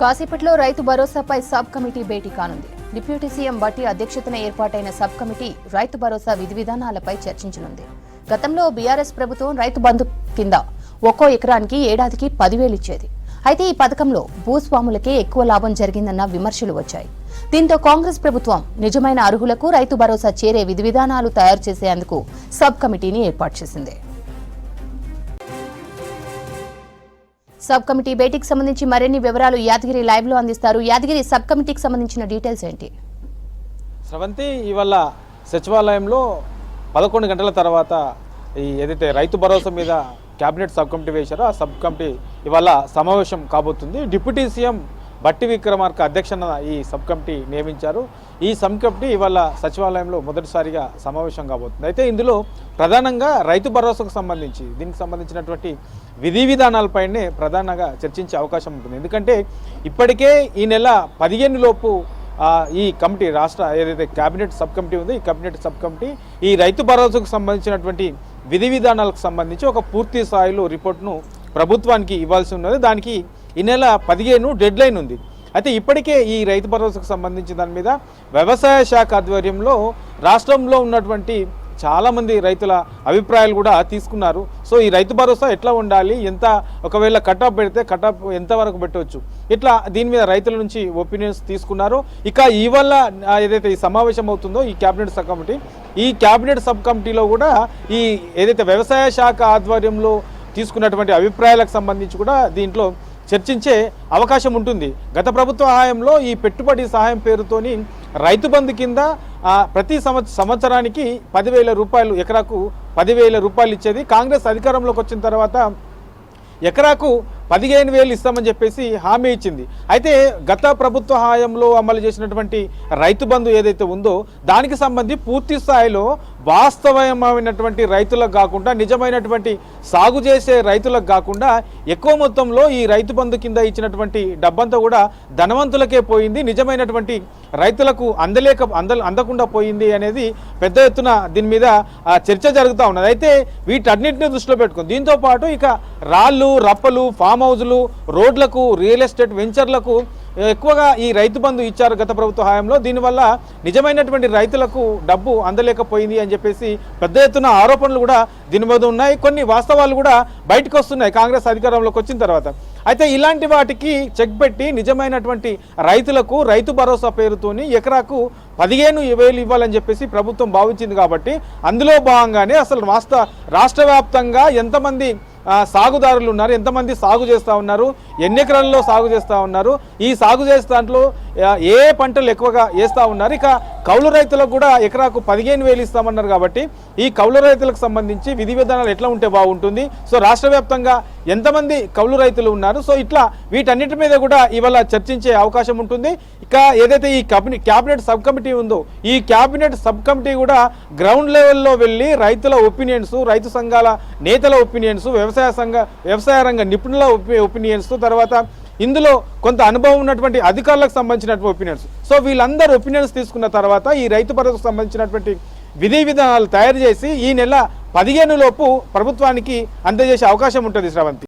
కాసేపట్లో రైతు భరోసాపై sub committee భేటీ కానుంది. డిప్యూటీ సీఎం బట్టి అధ్యక్షతన ఏర్పాటైన సబ్ కమిటీ రైతు భరోసా విధి విధానాలపై చర్చించనుంది. గతంలో బీఆర్ఎస్ ప్రభుత్వం రైతు బంధు కింద ఒక్కో ఎకరానికి ఏడాదికి 10,000 ఇచ్చేది. అయితే ఈ పథకంలో భూస్వాములకే ఎక్కువ లాభం జరిగిందన్న విమర్శలు వచ్చాయి. దీంతో కాంగ్రెస్ ప్రభుత్వం నిజమైన అర్హులకు రైతు భరోసా చేరే విధి విధానాలు తయారు చేసేందుకు సబ్ కమిటీని ఏర్పాటు చేసింది. సబ్ కమిటీ భేటీకి సంబంధించి మరిన్ని వివరాలు యాదగిరి లైవ్ లో అందిస్తారు. యాదగిరి, సబ్ కమిటీకి సంబంధించిన డీటెయిల్స్ ఏంటి? స్రవంతి, ఇవాళ సచివాలయంలో 11 గంటల తర్వాత ఏదైతే రైతు భరోసా మీద కేబినెట్ సబ్ కమిటీ వేశారో ఆ సబ్ కమిటీ ఇవాళ సమావేశం కాబోతుంది. డిప్యూటీ సీఎం బట్టి విక్రమార్క అధ్యక్షన ఈ సబ్ కమిటీ నియమించారు. ఈ సబ్ కమిటీ ఇవాళ సచివాలయంలో మొదటిసారిగా సమావేశం కాబోతుంది. అయితే ఇందులో ప్రధానంగా రైతు భరోసాకు సంబంధించి దీనికి సంబంధించినటువంటి విధి విధానాలపైనే ప్రధానంగా చర్చించే అవకాశం ఉంటుంది. ఎందుకంటే ఇప్పటికే ఈ నెల 15 లోపు ఈ కమిటీ రాష్ట్ర ఏదైతే కేబినెట్ సబ్ కమిటీ ఉందో ఈ కేబినెట్ సబ్ కమిటీ ఈ రైతు భరోసాకు సంబంధించినటువంటి విధి విధానాలకు సంబంధించి ఒక పూర్తి స్థాయిలో రిపోర్ట్ను ప్రభుత్వానికి ఇవ్వాల్సి ఉన్నది. దానికి ఈ నెల 15 డెడ్ లైన్ ఉంది. అయితే ఇప్పటికే ఈ రైతు భరోసాకు సంబంధించి దాని మీద వ్యవసాయ శాఖ ఆధ్వర్యంలో రాష్ట్రంలో ఉన్నటువంటి చాలామంది రైతుల అభిప్రాయాలు కూడా తీసుకున్నారు. సో ఈ రైతు భరోసా ఎట్లా ఉండాలి, ఎంత ఒకవేళ కటాఫ్ పెడితే కటాఫ్ ఎంతవరకు పెట్టవచ్చు, ఇట్లా దీని మీద రైతుల నుంచి ఒపీనియన్స్ తీసుకున్నారు. ఇక ఇవాళ ఏదైతే ఈ సమావేశం అవుతుందో ఈ కేబినెట్ సబ్ కమిటీ, ఈ కేబినెట్ సబ్ కమిటీలో కూడా ఈ ఏదైతే వ్యవసాయ శాఖ ఆధ్వర్యంలో తీసుకున్నటువంటి అభిప్రాయాలకు సంబంధించి కూడా దీంట్లో చర్చించే అవకాశం ఉంటుంది. గత ప్రభుత్వ హయాంలో ఈ పెట్టుబడి సహాయం పేరుతోని రైతు బంధు కింద ప్రతి సంవత్సరానికి 10,000 రూపాయలు, ఎకరాకు 10,000 రూపాయలు ఇచ్చేది. కాంగ్రెస్ అధికారంలోకి వచ్చిన తర్వాత ఎకరాకు 15,000 ఇస్తామని చెప్పేసి హామీ ఇచ్చింది. అయితే గత ప్రభుత్వ హయాంలో అమలు చేసినటువంటి రైతు బంధు ఏదైతే ఉందో దానికి సంబంధించి పూర్తి స్థాయిలో వాస్తవమైనటువంటి రైతులకు కాకుండా, నిజమైనటువంటి సాగు చేసే రైతులకు కాకుండా ఎక్కువ మొత్తంలో ఈ రైతు బంధు కింద ఇచ్చినటువంటి డబ్బంతా కూడా ధనవంతులకే పోయింది, నిజమైనటువంటి రైతులకు అందకుండా పోయింది అనేది పెద్ద ఎత్తున దీని మీద చర్చ జరుగుతూ ఉన్నది. అయితే వీటన్నిటిని దృష్టిలో పెట్టుకుని దీంతో పాటు ఇక రాళ్ళు, రప్పలు, ఫామ్ హౌజులు, రోడ్లకు, రియల్ ఎస్టేట్ వెంచర్లకు ఎక్కువగా ఈ రైతు బంధు ఇచ్చారు గత ప్రభుత్వ హయాంలో. దీనివల్ల నిజమైనటువంటి రైతులకు డబ్బు అందలేకపోయింది అని చెప్పేసి పెద్ద ఎత్తున ఆరోపణలు కూడా దీని మీద ఉన్నాయి. కొన్ని వాస్తవాలు కూడా బయటకు వస్తున్నాయి కాంగ్రెస్ అధికారంలోకి వచ్చిన తర్వాత. అయితే ఇలాంటి వాటికి చెక్ పెట్టి నిజమైనటువంటి రైతులకు రైతు భరోసా పేరుతోని ఎకరాకు 15,000 ఇవ్వాలని చెప్పేసి ప్రభుత్వం భావించింది. కాబట్టి అందులో భాగంగానే అసలు రాష్ట్ర వ్యాప్తంగా ఎంతమంది సాగుదారులు ఉన్నారు, ఎంతమంది సాగు చేస్తూ ఉన్నారు, ఎన్ని ఎకరాల్లో సాగు చేస్తూ ఉన్నారు, ఈ సాగు చేసే దాంట్లో ఏ పంటలు ఎక్కువగా వేస్తూ ఉన్నారు, ఇక కౌలు రైతులకు కూడా ఎకరాకు 15,000 ఇస్తామన్నారు. కాబట్టి ఈ కౌలు రైతులకు సంబంధించి విధి విధానాలు ఎట్లా ఉంటే బాగుంటుంది, సో రాష్ట్ర వ్యాప్తంగా ఎంతమంది కౌలు రైతులు ఉన్నారు, సో ఇట్లా వీటన్నిటి మీద కూడా ఇవాళ చర్చించే అవకాశం ఉంటుంది. ఇక ఏదైతే ఈ క్యాబినెట్ సబ్ కమిటీ ఉందో ఈ క్యాబినెట్ సబ్ కమిటీ కూడా గ్రౌండ్ లెవెల్లో వెళ్ళి రైతుల ఒపీనియన్స్, రైతు సంఘాల నేతల ఒపీనియన్స్, వ్యవసాయ రంగ నిపుణుల ఒపీనియన్స్, తర్వాత ఇందులో కొంత అనుభవం ఉన్నటువంటి అధికారులకు సంబంధించినటువంటి ఒపీనియన్స్, సో వీళ్ళందరూ ఒపీనియన్స్ తీసుకున్న తర్వాత ఈ రైతు భరోసాకు సంబంధించినటువంటి విధి విధానాలు తయారు చేసి ఈ నెల 15 లోపు ప్రభుత్వానికి అందజేసే అవకాశం ఉంటుంది. శ్రవంతి.